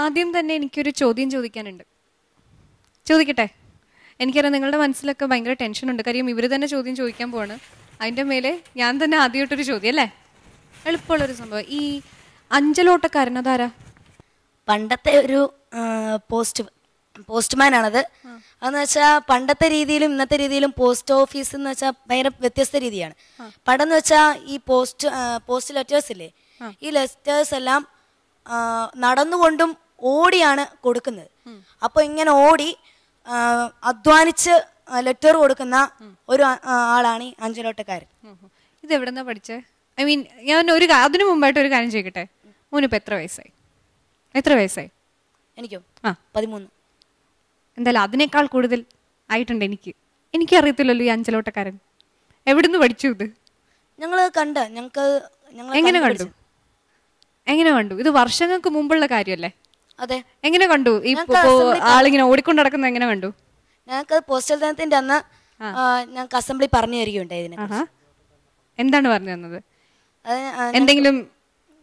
ആദ്യം തന്നെ എനിക്കൊരു ചോദ്യം ചോദിക്കാനുണ്ട്. ചോദിക്കട്ടെ? എനിക്കറിയാം നിങ്ങളുടെ മനസ്സിലൊക്കെ ഭയങ്കര ടെൻഷനുണ്ട്. കാര്യം ഇവർ തന്നെ ചോദ്യം ചോദിക്കാൻ പോവാണ്. അതിൻ്റെ മേലെ ഞാൻ തന്നെ ആദ്യമായിട്ടൊരു ചോദ്യം അല്ലേ? എളുപ്പമുള്ളൊരു സംഭവം. ഈ അഞ്ചലോട്ടക്കാരൻ അതാരാ? പണ്ടത്തെ ഒരു പോസ്റ്റ്മാനാണത്. അതെന്ന് വെച്ചാൽ പണ്ടത്തെ രീതിയിലും ഇന്നത്തെ രീതിയിലും പോസ്റ്റ് ഓഫീസ് എന്ന് വെച്ചാൽ ഭയങ്കര വ്യത്യസ്ത രീതിയാണ്. പണ്ടെന്ന് വെച്ചാൽ ഈ പോസ്റ്റ് ലെറ്റേഴ്സ് ഇല്ലേ, ഈ ലെറ്റേഴ്സ് എല്ലാം നടന്നുകൊണ്ടും ഓടിയാണ് കൊടുക്കുന്നത്. അപ്പോൾ ഇങ്ങനെ ഓടി അധ്വാനിച്ച് ലെറ്റർ കൊടുക്കുന്ന ഒരു ആളാണ് ഈ അഞ്ചലോട്ടക്കാരൻ. ഇത് എവിടെന്നാ പഠിച്ചേ? ഐ മീൻ ഞാൻ അതിനു മുമ്പായിട്ട് ഒരു കാര്യം ചോദിക്കട്ടെ. മോനിപ്പോൾ എത്ര വയസ്സായി? എനിക്കോ 13. എന്തായാലും അതിനേക്കാൾ കൂടുതൽ ആയിട്ടുണ്ട് എനിക്കറിയത്തില്ലല്ലോ ഈ അഞ്ചലോട്ടക്കാരൻ. എവിടുന്ന് പഠിച്ചു ഇത്? എങ്ങനെ കണ്ടു? ഇത് വർഷങ്ങൾക്ക് മുമ്പുള്ള കാര്യമല്ലേ? അതെ. എങ്ങനെ കണ്ടു? ഇപ്പൊ ആളിങ്ങനെ ഓടിക്കൊണ്ട് നടക്കുന്ന എങ്ങനെ കണ്ടു? ഞങ്ങൾക്ക് പോസ്റ്റൽ ദിനത്തിന്റെ അന്ന് ഞങ്ങൾക്ക് അസംബ്ലി പറഞ്ഞു തരികയുണ്ടായി ഇതിനെ. എന്താണ് പറഞ്ഞു തന്നത്? എന്തെങ്കിലും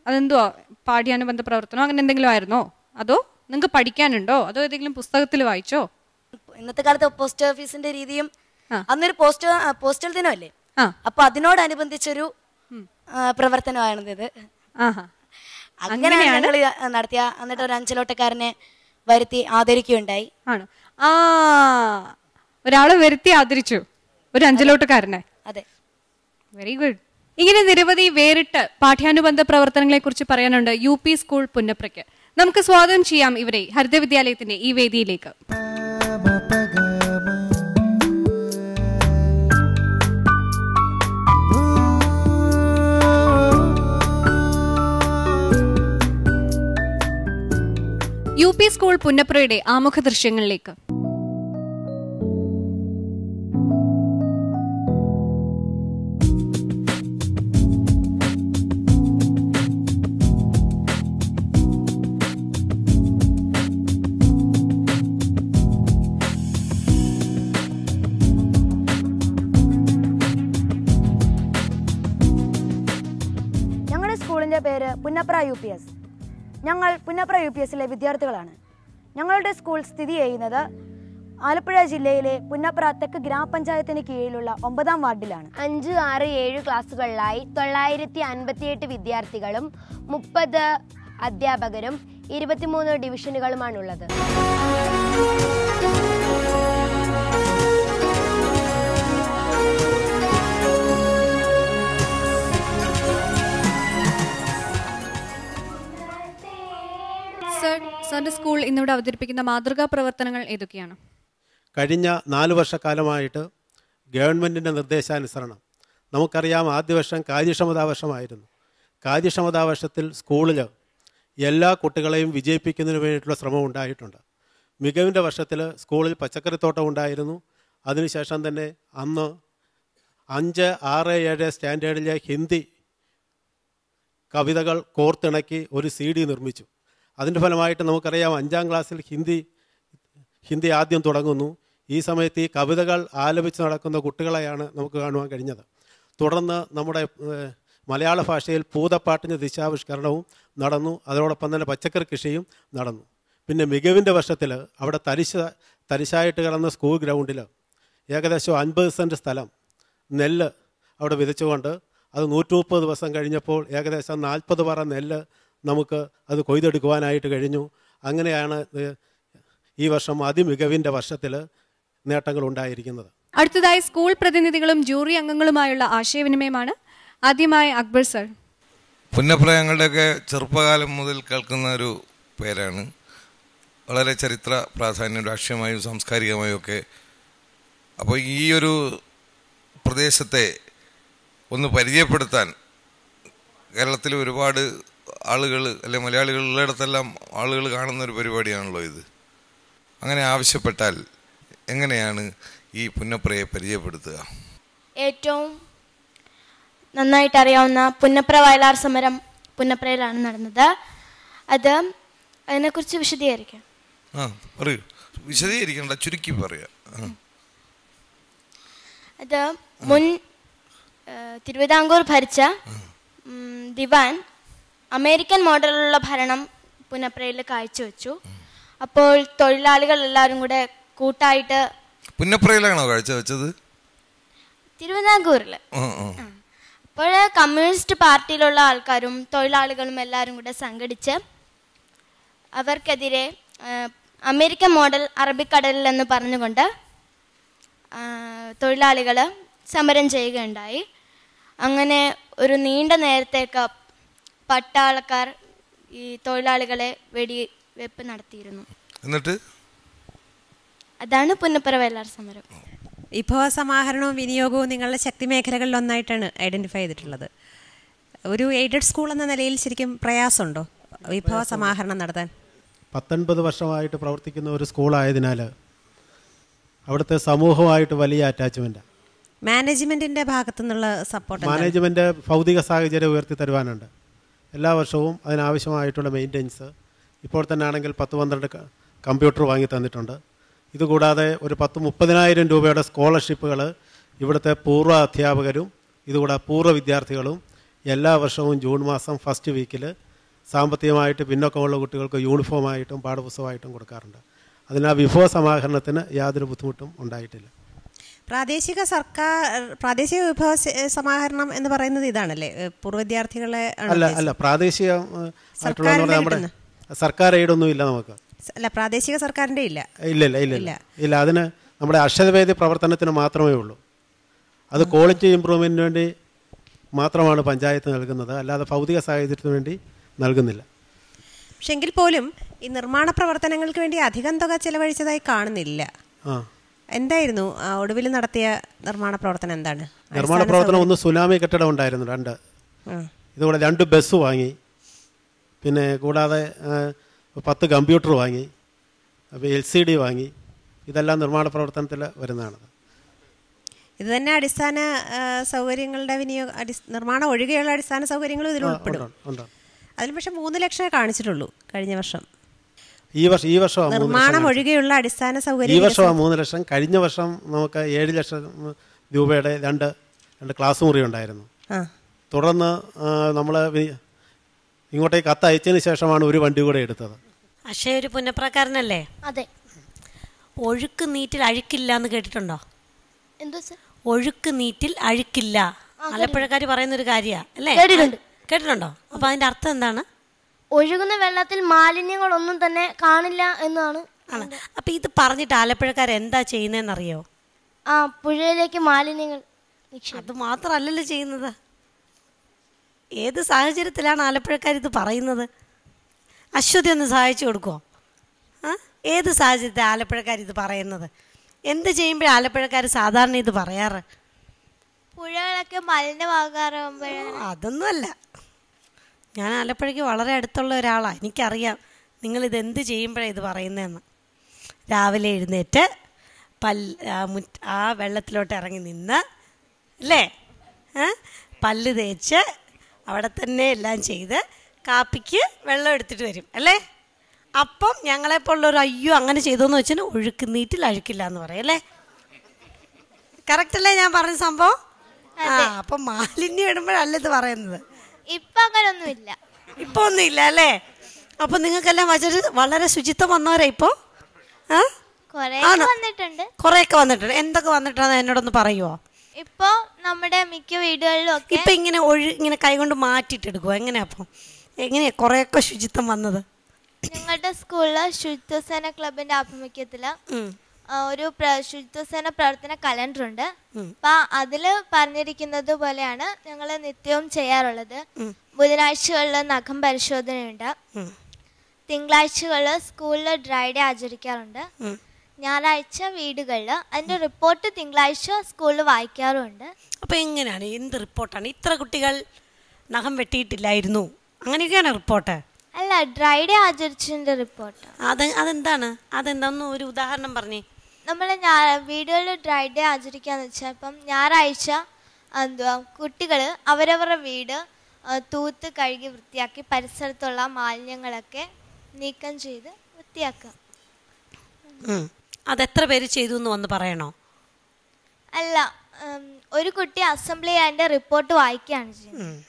അതെന്തുവാ പാഠ്യാനുബന്ധ പ്രവർത്തനോ അങ്ങനെ എന്തെങ്കിലും ആയിരുന്നോ? അതോ നിങ്ങൾക്ക് പഠിക്കാനുണ്ടോ? അതോ ഏതെങ്കിലും പുസ്തകത്തിൽ വായിച്ചോ? ഇന്നത്തെ കാലത്ത് പോസ്റ്റ് ഓഫീസിന്റെ രീതിയും അന്നൊരു പോസ്റ്റൽ ദിനമല്ലേ, അപ്പൊ അതിനോടനുബന്ധിച്ചൊരു പ്രവർത്തനമാണിത്. അങ്ങനെയാണ് നടത്തിയ. എന്നിട്ട് ഒരു അഞ്ചലോട്ടക്കാരനെ വരുത്തി ആദരിക്കുകയുണ്ടായി. ആണോ? ഒരാളെ വരുത്തി ആദരിച്ചു, ഒരു അഞ്ചലോട്ടക്കാരനെ. അതെ, വെരി ഗുഡ്. ഇങ്ങനെ നിരവധി വേറിട്ട് പാഠ്യാനുബന്ധ പ്രവർത്തനങ്ങളെ കുറിച്ച് പറയാനുണ്ട് UP സ്കൂൾ പുന്നപ്രയ്ക്ക്. നമുക്ക് സ്വാഗതം ചെയ്യാം ഇവരെ ഹരിത വിദ്യാലയത്തിന്റെ ഈ വേദിയിലേക്ക്. UP സ്കൂൾ പുന്നപ്രയുടെ ആമുഖ ദൃശ്യങ്ങളിലേക്ക്. ഞങ്ങളുടെ സ്കൂളിന്റെ പേര് പുന്നപ്ര UPS. ഞങ്ങൾ പുന്നപ്ര UPSലെ വിദ്യാർത്ഥികളാണ്. ഞങ്ങളുടെ സ്കൂൾ സ്ഥിതി ചെയ്യുന്നത് ആലപ്പുഴ ജില്ലയിലെ പുന്നപ്ര തെക്ക് ഗ്രാമപഞ്ചായത്തിന് കീഴിലുള്ള 9ാം വാർഡിലാണ്. 5, 6, 7 ക്ലാസ്സുകളിലായി 958 വിദ്യാർത്ഥികളും 30 അധ്യാപകരും 23 ഡിവിഷനുകളുമാണുള്ളത്. സാറിന്റെ സ്കൂൾ ഇന്നിവിടെ അവതരിപ്പിക്കുന്ന മാതൃകാ പ്രവർത്തനങ്ങൾ ഏതൊക്കെയാണ്? കഴിഞ്ഞ 4 വർഷക്കാലമായിട്ട് ഗവൺമെൻറ്റിൻ്റെ നിർദ്ദേശാനുസരണം നമുക്കറിയാം, ആദ്യ വർഷം കാര്യക്ഷമതാ വർഷമായിരുന്നു. കാര്യക്ഷമതാ വർഷത്തിൽ സ്കൂളിൽ എല്ലാ കുട്ടികളെയും വിജയിപ്പിക്കുന്നതിന് വേണ്ടിയിട്ടുള്ള ശ്രമം ഉണ്ടായിട്ടുണ്ട്. മികവിൻ്റെ വർഷത്തിൽ സ്കൂളിൽ പച്ചക്കറിത്തോട്ടം ഉണ്ടായിരുന്നു. അതിനുശേഷം തന്നെ അന്ന് 5, 6, 7 സ്റ്റാൻഡേർഡിലെ ഹിന്ദി കവിതകൾ കോർത്തിണക്കി ഒരു CD നിർമ്മിച്ചു. അതിൻ്റെ ഫലമായിട്ട് നമുക്കറിയാം 5ാം ക്ലാസ്സിൽ ഹിന്ദി ആദ്യം തുടങ്ങുന്നു. ഈ സമയത്ത് ഈ കവിതകൾ ആലപിച്ച് നടക്കുന്ന കുട്ടികളെയാണ് നമുക്ക് കാണുവാൻ കഴിഞ്ഞത്. തുടർന്ന് നമ്മുടെ മലയാള ഭാഷയിൽ പൂതപ്പാട്ടിൻ്റെ ദിശാവിഷ്കരണവും നടന്നു. അതോടൊപ്പം തന്നെ പച്ചക്കറി കൃഷിയും നടന്നു. പിന്നെ മികവിൻ്റെ വർഷത്തിൽ അവിടെ തരിശായിട്ട് കിടന്ന സ്കൂൾ ഗ്രൗണ്ടിൽ ഏകദേശം 50 സെൻറ്റ് സ്ഥലം നെല്ല് അവിടെ വിതച്ചുകൊണ്ട് അത് 130 ദിവസം കഴിഞ്ഞപ്പോൾ ഏകദേശം 40 പറ നെല്ല് നമുക്ക് അത് കൊയ്തെടുക്കുവാനായിട്ട് കഴിഞ്ഞു. അങ്ങനെയാണ് ഈ വർഷം അതിമികവിൻ്റെ വർഷത്തിൽ നേട്ടങ്ങൾ ഉണ്ടായിരിക്കുന്നത്. അടുത്തതായി സ്കൂൾ പ്രതിനിധികളും ജൂറി അംഗങ്ങളുമായുള്ള ആശയവിനിമയമാണ്. ആദ്യമായി അക്ബർ സർ. പുന്നപ്ര ഞങ്ങളുടെയൊക്കെ ചെറുപ്പകാലം മുതൽ കേൾക്കുന്ന ഒരു പേരാണ്. വളരെ ചരിത്ര പ്രാധാന്യം രാഷ്ട്രീയമായും സാംസ്കാരികമായും ഒക്കെ. അപ്പോൾ ഈ ഒരു പ്രദേശത്തെ ഒന്ന് പരിചയപ്പെടുത്താൻ കേരളത്തിൽ ഒരുപാട് ആളുകൾ അല്ലെ മലയാളികൾ ഉള്ളിടത്തെല്ലാം ആളുകൾ കാണുന്ന ഒരു പരിപാടിയാണല്ലോ ഇത്. അങ്ങനെ ആവശ്യപ്പെട്ടാൽ എങ്ങനെയാണ് ഈ പുന്നപ്രയെ പരിചയപ്പെടുത്തുക? ഏറ്റവും നന്നായിട്ട് അറിയാവുന്ന പുന്നപ്ര വയലാർ സമരം പുന്നപ്രയിലാണ് നടന്നത്. അതിനെക്കുറിച്ച് വിശദീകരിക്കാം. പറയൂ. വിശദീകരിക്കണ്ട, ചുരുക്കി പറയാം. അത് മുൻ തിരുവിതാംകൂർ ഭരിച്ച ദിവാൻ അമേരിക്കൻ മോഡലിലുള്ള ഭരണം പുന്നപ്രയിൽ കാഴ്ചവെച്ചു. അപ്പോൾ തൊഴിലാളികൾ എല്ലാവരും കൂടെ കൂട്ടായിട്ട് പുന്നപ്രയിലാണോ കാഴ്ചവെച്ചത്? തിരുവിതാംകൂറിൽ. അപ്പോൾ കമ്മ്യൂണിസ്റ്റ് പാർട്ടിയിലുള്ള ആൾക്കാരും തൊഴിലാളികളും എല്ലാവരും കൂടെ സംഘടിച്ച് അവർക്കെതിരെ അമേരിക്കൻ മോഡൽ അറബിക്കടലിൽ എന്ന് പറഞ്ഞുകൊണ്ട് തൊഴിലാളികൾ സമരം ചെയ്യുകയുണ്ടായി. അങ്ങനെ ഒരു നീണ്ട നേരത്തേക്ക് പട്ടാളക്കാർ ഈ തൊഴിലാളികളെ വെടിവെപ്പ് നടത്തിയിരുന്നു. എന്നിട്ട് അതാണ് പുന്നപ്ര വയലാർ സമരം. വിഭവ സമാഹരണവും വിനിയോഗവും നിങ്ങളുടെ ശക്തി മേഖലകളിൽ ഒന്നായിട്ടാണ് ഐഡന്റിഫൈ ചെയ്തിട്ടുള്ളത്. ഒരു എയ്ഡഡ് സ്കൂൾ എന്ന നിലയിൽ ശരിക്കും പ്രയാസമുണ്ടോ വിഭവ സമാഹരണം നടത്താൻ? 19 വർഷമായിട്ട് പ്രവർത്തിക്കുന്ന ഒരു സ്കൂളായതിനാൽ അവിടുത്തെ സമൂഹമായിട്ട് വലിയ അറ്റാച്ച്മെൻറ്റാണ്. മാനേജ്മെന്റിന്റെ ഭാഗത്തു നിന്നുള്ള സപ്പോർട്ട്? മാനേജ്മെൻറ്റ് ഭൗതിക സാഹചര്യം ഉയർത്തി തരുവാനുണ്ട്. എല്ലാ വർഷവും അതിനാവശ്യമായിട്ടുള്ള മെയിൻ്റെനൻസ് ഇപ്പോൾ തന്നെ ആണെങ്കിൽ 10-12 കമ്പ്യൂട്ടർ വാങ്ങി തന്നിട്ടുണ്ട്. ഇതുകൂടാതെ ഒരു 10-30,000 രൂപയുടെ സ്കോളർഷിപ്പുകൾ ഇവിടുത്തെ പൂർവ്വ അധ്യാപകരും ഇതുകൂടാതെ പൂർവ്വ വിദ്യാർത്ഥികളും എല്ലാ വർഷവും ജൂൺ മാസം ഫസ്റ്റ് വീക്കിൽ സാമ്പത്തികമായിട്ട് പിന്നോക്കമുള്ള കുട്ടികൾക്ക് യൂണിഫോമായിട്ടും പാഠപുസ്തകമായിട്ടും കൊടുക്കാറുണ്ട്. അതിന് ആ വിഭവ സമാഹരണത്തിന് യാതൊരു ബുദ്ധിമുട്ടും ഉണ്ടായിട്ടില്ല. പ്രാദേശിക വിഭവ സമാഹരണം എന്ന് പറയുന്നത് ഇതാണല്ലേ, പൂർവ്വ വിദ്യാർത്ഥികളെ? അല്ല, പ്രാദേശിക നമ്മുടെ സർക്കാർ എയ്ഡൊന്നും ഇല്ല നമുക്ക്. അല്ല, പ്രാദേശിക സർക്കാരിന്റെ ഇല്ല. ഇല്ല. അതിന് നമ്മുടെ അക്ഷരവേദി പ്രവർത്തനത്തിന് മാത്രമേ ഉള്ളൂ. അത് ക്വാളിറ്റി ഇമ്പ്രൂവ്മെന്റിന് വേണ്ടി മാത്രമാണ് പഞ്ചായത്ത് നൽകുന്നത്, അല്ലാതെ ഭൗതിക സാഹചര്യത്തിന് വേണ്ടി നൽകുന്നില്ല. പക്ഷെ എങ്കിൽ പോലും ഈ നിർമ്മാണ പ്രവർത്തനങ്ങൾക്ക് വേണ്ടി അധികം തുക ചെലവഴിച്ചതായി കാണുന്നില്ല. എന്തായിരുന്നു ഒടുവിൽ നടത്തിയ നിർമ്മാണ പ്രവർത്തനം? എന്താണ് നിർമ്മാണ പ്രവർത്തനം? ഒന്ന് സുനാമി കെട്ടിടം ഉണ്ടായിരുന്നു, 2. ഇതുകൂടെ 2 ബസ് വാങ്ങി, പിന്നെ കൂടാതെ 10 കമ്പ്യൂട്ടർ വാങ്ങി, LCD വാങ്ങി. ഇതെല്ലാം നിർമ്മാണ പ്രവർത്തനത്തിൽ വരുന്നതാണ്. ഇത് തന്നെ അടിസ്ഥാന സൗകര്യങ്ങളുടെ വിനിയോഗം, നിർമ്മാണം ഒഴികെയുള്ള അടിസ്ഥാന സൗകര്യങ്ങളും ഇതിൽ ഉൾപ്പെടും. അതിൽ പക്ഷെ 3 ലക്ഷം കാണിച്ചിട്ടുള്ളൂ കഴിഞ്ഞ വർഷം. ഈ വർഷം നിർമ്മാണം ഒഴികെയുള്ള അടിസ്ഥാന സൗകര്യം. ഈ വർഷം 3 ലക്ഷം. കഴിഞ്ഞ വർഷം നമുക്ക് 7 ലക്ഷം രൂപയുടെ 2 ക്ലാസ് മുറി ഉണ്ടായിരുന്നു. തുടർന്ന് നമ്മൾ ഇങ്ങോട്ടേക്ക് കത്ത് അയച്ചതിന് ശേഷമാണ് ഒരു വണ്ടി കൂടെ എടുത്തത്. അക്ഷയ ഒരു പുന്നപ്രക്കാരനല്ലേ? അതെ. ഒഴുക്ക് നീറ്റിൽ അഴുക്കില്ല എന്ന് കേട്ടിട്ടുണ്ടോ? എന്തോ സർ? ഒഴുക്ക് നീറ്റിൽ അഴുക്കില്ല ആലപ്പുഴക്കാർ പറയുന്നൊരു കാര്യമാണ് അല്ലേ? കേട്ടിട്ടുണ്ടോ? അപ്പൊ അതിന്റെ അർത്ഥം എന്താണ്? ഒഴുകുന്ന വെള്ളത്തിൽ മാലിന്യങ്ങളൊന്നും തന്നെ കാണില്ല എന്നാണ്. അപ്പൊ ഇത് പറഞ്ഞിട്ട് ആലപ്പുഴക്കാർ എന്താ ചെയ്യുന്നതെന്നറിയോ? പുഴയിലേക്ക് മാലിന്യങ്ങൾ. അത് മാത്രമല്ലല്ലോ ചെയ്യുന്നത്. ഏത് സാഹചര്യത്തിലാണ് ആലപ്പുഴക്കാർ ഇത് പറയുന്നത്? അശ്വതി ഒന്ന് സഹായിച്ചു കൊടുക്കുമോ? ഏത് സാഹചര്യത്തിൽ ആലപ്പുഴക്കാർ ഇത് പറയുന്നത്? എന്ത് ചെയ്യുമ്പോഴാണ് ആലപ്പുഴക്കാർ സാധാരണ ഇത് പറയാറ്? പുഴകളൊക്കെ മലിനമാകാറാകുമ്പോഴാണ്. അതൊന്നുമല്ല, ഞാൻ ആലപ്പുഴയ്ക്ക് വളരെ അടുത്തുള്ള ഒരാളാണ്. എനിക്കറിയാം നിങ്ങളിത് എന്ത് ചെയ്യുമ്പോഴാണ് ഇത് പറയുന്നതെന്ന്. രാവിലെ എഴുന്നേറ്റ് ആ വെള്ളത്തിലോട്ട് ഇറങ്ങി നിന്ന് അല്ലേ, പല്ല് തേച്ച് അവിടെ തന്നെ എല്ലാം ചെയ്ത് കാപ്പിക്ക് വെള്ളം എടുത്തിട്ട് വരും അല്ലേ? അപ്പം ഞങ്ങളെപ്പോലുള്ളൊരു അയ്യോ അങ്ങനെ ചെയ്തോന്ന് വെച്ചാൽ ഒഴുക്ക് നീറ്റിൽ അഴുക്കില്ല എന്ന് പറയും അല്ലേ? കറക്റ്റ് അല്ലേ ഞാൻ പറഞ്ഞ സംഭവം? അപ്പം മാലിന്യം ഇടുമ്പോഴല്ല ഇത് പറയുന്നത്. ഇപ്പൊ അങ്ങനൊന്നുമില്ല. ഇപ്പൊ ഒന്നുമില്ല അല്ലേ? അപ്പൊ നിങ്ങൾക്കെല്ലാം വളരെ ശുചിത്വം വന്നവരാ ഇപ്പോ? കൊറേയൊക്കെ വന്നിട്ടുണ്ട്. എന്തൊക്കെ വന്നിട്ടാണ് എന്നോടൊന്ന് പറയുവോ? ഇപ്പൊ നമ്മുടെ മിക്ക വീടുകളിലും ഒക്കെ ഇപ്പൊ ഇങ്ങനെ ഇങ്ങനെ കൈകൊണ്ട് മാറ്റിട്ടെടുക്കുവോ? എങ്ങനെയാ? അപ്പം എങ്ങനെയാ കൊറേയൊക്കെ ശുചിത്വം വന്നത്? ഞങ്ങളുടെ സ്കൂളില് ശുചിത്വസേന ക്ലബിന്റെ ആഭിമുഖ്യത്തില് ഒരു ശുചിത്വസേന പ്രവർത്തന കലണ്ടർ ഉണ്ട്. അപ്പൊ അതില് പറഞ്ഞിരിക്കുന്നത് പോലെയാണ് ഞങ്ങൾ നിത്യവും ചെയ്യാറുള്ളത്. ബുധനാഴ്ചകളിൽ നഖം പരിശോധനയുണ്ട്. തിങ്കളാഴ്ചകളിൽ സ്കൂളിൽ ഡ്രൈ ഡേ ആചരിക്കാറുണ്ട്. ഞായറാഴ്ച വീടുകളിൽ അതിന്റെ റിപ്പോർട്ട് തിങ്കളാഴ്ച സ്കൂളിൽ വായിക്കാറുണ്ട്. അപ്പൊ എങ്ങനെയാണ്, എന്ത് റിപ്പോർട്ടാണ്? ഇത്ര കുട്ടികൾ നഖം വെട്ടിയിട്ടില്ലായിരുന്നു അങ്ങനെയൊക്കെയാണ് റിപ്പോർട്ട്? അല്ല, ഡ്രൈ ഡേ ആചരിച്ചതിന്റെ റിപ്പോർട്ട്. അതെന്താണ്? അതെന്താന്ന് ഒരു ഉദാഹരണം പറഞ്ഞേ. നമ്മൾ വീടുകളിൽ ഡ്രൈ ഡേ ആചരിക്കാന്ന് വെച്ചാൽ ഇപ്പം ഞായറാഴ്ച കുട്ടികൾ അവരവരുടെ വീട് തൂത്ത് കഴുകി വൃത്തിയാക്കി പരിസരത്തുള്ള മാലിന്യങ്ങളൊക്കെ നീക്കം ചെയ്ത് വൃത്തിയാക്കുക. അതെത്ര പേര് ചെയ്തു എന്ന് വന്ന് പറയണോ? അല്ല, ഒരു കുട്ടി അസംബ്ലി അതിന്റെ റിപ്പോർട്ട് വായിക്കുകയാണ് ചെയ്യുന്നത്.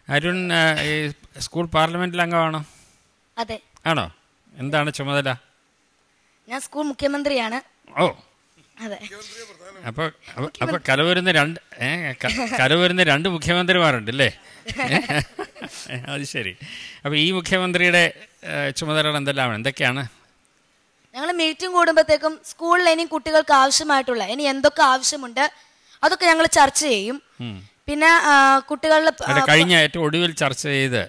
അരുൺ സ്കൂൾ പാർലമെന്റിൽ അംഗമാണോ? അതെ. ആണോ? എന്താണ് ചുമതല? ഞാൻ സ്കൂൾ മുഖ്യമന്ത്രിയാണ്. ഓ, അതെ. അപ്പോൾ കലവരുന്ന രണ്ട് മുഖ്യമന്ത്രിമാരുണ്ട് അല്ലേ? അത് ശരി. അപ്പോൾ ഈ മുഖ്യമന്ത്രിയുടെ ചുമതലകൾ എന്തൊക്കെയാണ്? ഞങ്ങൾ മീറ്റിംഗ് കൂടുമ്പോഴത്തേക്കും സ്കൂളിൽ ഇനി കുട്ടികൾക്ക് ആവശ്യമായിട്ടുള്ള ഇനി എന്തൊക്കെ ആവശ്യമുണ്ട് അതൊക്കെ ഞങ്ങൾ ചർച്ച ചെയ്യും. പിന്നെ കുട്ടികളുടെ കഴിഞ്ഞ ഏറ്റവും ഒടുവിൽ ചർച്ച ചെയ്ത്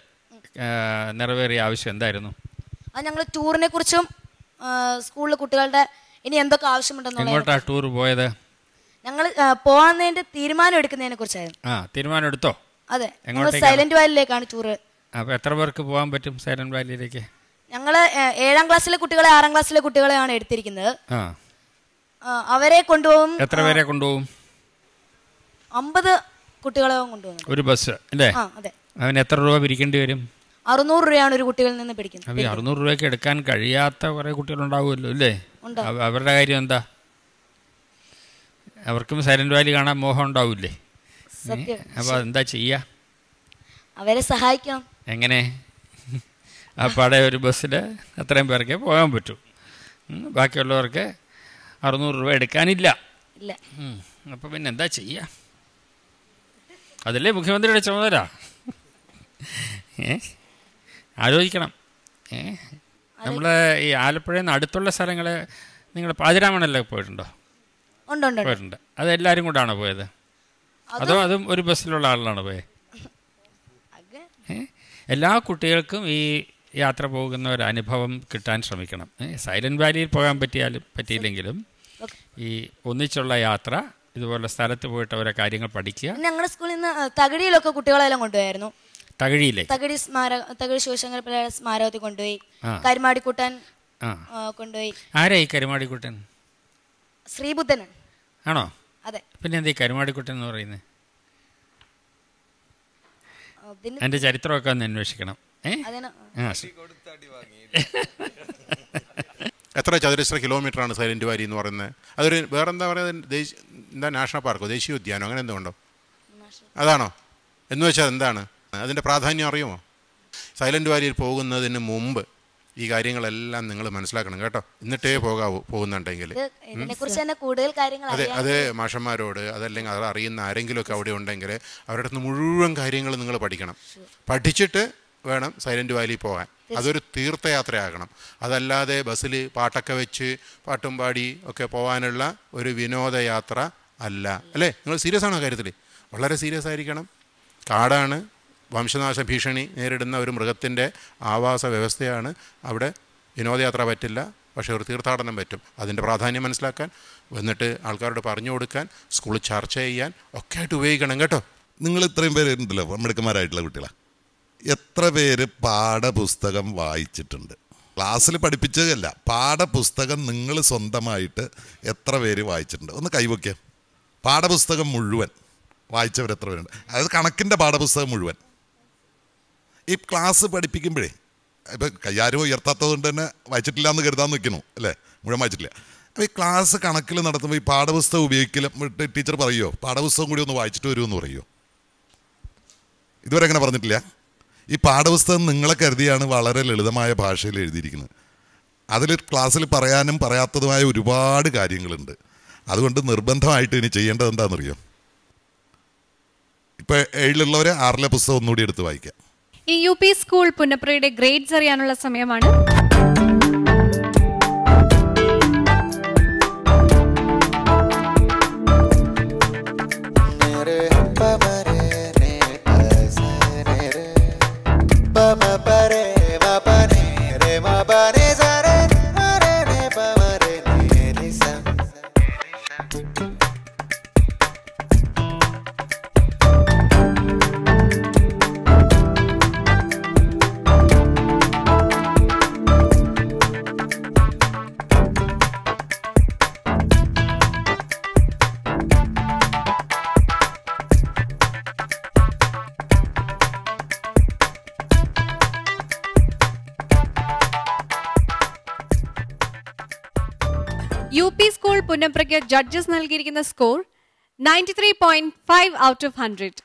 നിറവേറിയ ആവശ്യം എന്തായിരുന്നു? അത് ഞങ്ങൾ ടൂറിനെ കുറിച്ചും സ്കൂളിലെ കുട്ടികളുടെ ഇനി എന്തൊക്കെ ആവശ്യമുണ്ടെന്നുള്ള. എങ്ങോട്ടാണ് ടൂർ പോയത്? ഞങ്ങൾ പോകുന്നതിന്റെ തീരുമാനം എടുക്കുന്നതിനെ കുറിച്ചായിരുന്നു. തീരുമാനം എടുത്തോ? അതെ, ഞങ്ങൾ സൈലന്റ് വാലിയിലേക്കാണ് ടൂറ്. അപ്പോൾ എത്ര പേർക്ക് പോകാൻ പറ്റും സൈലന്റ് വാലിയിലേക്ക്? ഞങ്ങൾ 7ാം ക്ലാസ്സിലെ കുട്ടികളെ 6ാം ക്ലാസ്സിലെ കുട്ടികളെയാണ് എടുത്തിരിക്കുന്നത്. അവരെ കൊണ്ടുപോകും. എത്ര പേരെ കൊണ്ടുപോകും? 50 കുട്ടികളെ കൊണ്ടുപോകും. ഒരു ബസ് അല്ലേ? അതെ. അവന് എത്ര രൂപ പിരിക്കേണ്ടി വരും? 600 രൂപയാണ് ഒരു കുട്ടികളിൽ നിന്ന് പിടിക്കുന്നത്. അപ്പോൾ 600 രൂപയ്ക്ക് എടുക്കാൻ കഴിയാത്ത കുറേ കുട്ടികളുണ്ടാവുമല്ലോ അല്ലേ? അവരുടെ കാര്യം എന്താ? അവർക്കും സൈലന്റ് വാലി കാണാൻ മോഹം ഉണ്ടാവില്ലേ? അപ്പോൾ എന്താ ചെയ്യുക? അവരെ സഹായിക്കണം. എങ്ങനെ? ആ പാടെ ഒരു ബസ്സിൽ അത്രയും പേർക്ക് പോകാൻ പറ്റും. ബാക്കിയുള്ളവർക്ക് 600 രൂപ എടുക്കാനില്ല. അപ്പോൾ പിന്നെ എന്താ ചെയ്യുക? അതല്ലേ മുഖ്യമന്ത്രിയുടെ ചുമതല. ആലോചിക്കണം. നമ്മൾ ഈ ആലപ്പുഴയിൽ നിന്ന് അടുത്തുള്ള സ്ഥലങ്ങൾ നിങ്ങൾ പാതിരാമണലിലൊക്കെ പോയിട്ടുണ്ടോ? പോയിട്ടുണ്ട്. അത് എല്ലാവരും കൊണ്ടാണോ പോയത്? അതോ അതും ഒരു ബസ്സിലുള്ള ആളിലാണോ പോയത്? എല്ലാ കുട്ടികൾക്കും ഈ യാത്ര പോകുന്ന ഒരു അനുഭവം കിട്ടാൻ ശ്രമിക്കണം. സൈലന്റ് വാലിയിൽ പോകാൻ പറ്റിയില്ലെങ്കിലും ഈ ഒന്നിച്ചുള്ള യാത്ര, ഇതുപോലെ സ്ഥലത്ത് പോയിട്ട് അവരെ കാര്യങ്ങൾ പഠിക്കുക. ഞങ്ങളുടെ സ്കൂളിൽ നിന്ന് തകഴിയിലൊക്കെ കുട്ടികളെല്ലാം കൊണ്ടുപോയായിരുന്നു. തകഴി ശിവശങ്കര പിള്ളയുടെ സ്മാരകത്തിൽ കൊണ്ടുപോയി. കരുമാടിക്കുട്ടൻ കൊണ്ടുപോയി. ആരാ ഈ കരുമാടിക്കുട്ടൻ? ശ്രീബുദ്ധൻ ആണോ? അതെ. പിന്നെ എന്താ ഈ കരുമാടിക്കുട്ടൻ എന്ന് പറയുന്നത്? അതിന്റെ ചരിത്രമൊക്കെ ഒന്ന് അന്വേഷിക്കണം. എത്ര ചതുരശ്ര കിലോമീറ്ററാണ് സൈലന്റ് വാലി എന്ന് പറയുന്നത്? അതൊരു വേറെന്താ പറയുന്നത്? എന്താ നാഷണൽ പാർക്കോ ദേശീയോദ്യാനോ അങ്ങനെ എന്തോ ഉണ്ടോ? അതാണോ? എന്ന് വെച്ചാൽ എന്താണ് അതിൻ്റെ പ്രാധാന്യം അറിയുമോ? സൈലന്റ് വാലിയിൽ പോകുന്നതിന് മുമ്പ് ഈ കാര്യങ്ങളെല്ലാം നിങ്ങൾ മനസ്സിലാക്കണം കേട്ടോ. എന്നിട്ടേ പോകുന്നുണ്ടെങ്കിൽ അതെ മാഷന്മാരോട് അതല്ലെങ്കിൽ അത് അറിയുന്ന ആരെങ്കിലുമൊക്കെ അവിടെ ഉണ്ടെങ്കിൽ അവരുടെ അടുത്ത് മുഴുവൻ കാര്യങ്ങൾ നിങ്ങൾ പഠിക്കണം. പഠിച്ചിട്ട് വേണം സൈലന്റ് വാലി പോകാൻ. അതൊരു തീർത്ഥയാത്രയാകണം. അതല്ലാതെ ബസ്സിൽ പാട്ടൊക്കെ വെച്ച് പാട്ടും പാടി ഒക്കെ പോകാനുള്ള ഒരു വിനോദയാത്ര അല്ല. അല്ലേ? നിങ്ങൾ സീരിയസ് ആണോ കാര്യത്തിൽ? വളരെ സീരിയസ് ആയിരിക്കണം. കാടാണ്, വംശനാശ ഭീഷണി നേരിടുന്ന ഒരു മൃഗത്തിൻ്റെ ആവാസ വ്യവസ്ഥയാണ്. അവിടെ വിനോദയാത്ര പറ്റില്ല, പക്ഷേ ഒരു തീർത്ഥാടനം പറ്റും. അതിൻ്റെ പ്രാധാന്യം മനസ്സിലാക്കാൻ, വന്നിട്ട് ആൾക്കാരോട് പറഞ്ഞു കൊടുക്കാൻ, സ്കൂളിൽ ചർച്ച ചെയ്യാൻ ഒക്കെ ആയിട്ട് ഉപയോഗിക്കണം കേട്ടോ. നിങ്ങൾ ഇത്രയും പേര് ഉണ്ടല്ലോ മിടുക്കന്മാരായിട്ടുള്ള കുട്ടികളാണ്. എത്ര പേര് പാഠപുസ്തകം വായിച്ചിട്ടുണ്ട്? ക്ലാസ്സിൽ പഠിപ്പിച്ചതല്ല, പാഠപുസ്തകം നിങ്ങൾ സ്വന്തമായിട്ട് എത്ര പേര് വായിച്ചിട്ടുണ്ട്? ഒന്ന് കൈവയ്ക്കുക. പാഠപുസ്തകം മുഴുവൻ വായിച്ചവരെത്ര പേരുണ്ട്? അതായത് കണക്കിൻ്റെ പാഠപുസ്തകം മുഴുവൻ. ഈ ക്ലാസ് പഠിപ്പിക്കുമ്പോഴേ ഇപ്പം കയ്യാരും ഉയർത്താത്തത് കൊണ്ട് തന്നെ വായിച്ചിട്ടില്ല എന്ന് കരുതാൻ നിൽക്കുന്നു അല്ലേ? മുഴുവൻ വായിച്ചിട്ടില്ല. അപ്പോൾ ഈ ക്ലാസ് കണക്കിൽ നടത്തുമ്പോൾ ഈ പാഠപുസ്തകം ഉപയോഗിക്കലും ടീച്ചർ പറയുമോ പാഠപുസ്തകം കൂടി ഒന്ന് വായിച്ചിട്ട് വരുമെന്ന് പറയുമോ? ഇതുവരെ അങ്ങനെ പറഞ്ഞിട്ടില്ല. ഈ പാഠപുസ്തകം നിങ്ങളെ കരുതിയാണ് വളരെ ലളിതമായ ഭാഷയിൽ എഴുതിയിരിക്കുന്നത്. അതിൽ ക്ലാസ്സിൽ പറയാനും പറയാത്തതുമായ ഒരുപാട് കാര്യങ്ങളുണ്ട്. അതുകൊണ്ട് നിർബന്ധമായിട്ട് ഇനി ചെയ്യേണ്ടത് എന്താണെന്നറിയോ? ഇപ്പോൾ 7ലുള്ളവരെ 6ലെ പുസ്തകം ഒന്നുകൂടി എടുത്ത് വായിക്കാം. ഈ UP സ്കൂൾ പുന്നപ്രയുടെ ഗ്രേഡ്സ് അറിയാനുള്ള സമയമാണ്. UP സ്കൂൾ പുന്നപ്രയ്ക്ക് ജഡ്ജസ് നൽകിയിരിക്കുന്ന സ്കോർ 93.5 ഔട്ട് ഓഫ് 100.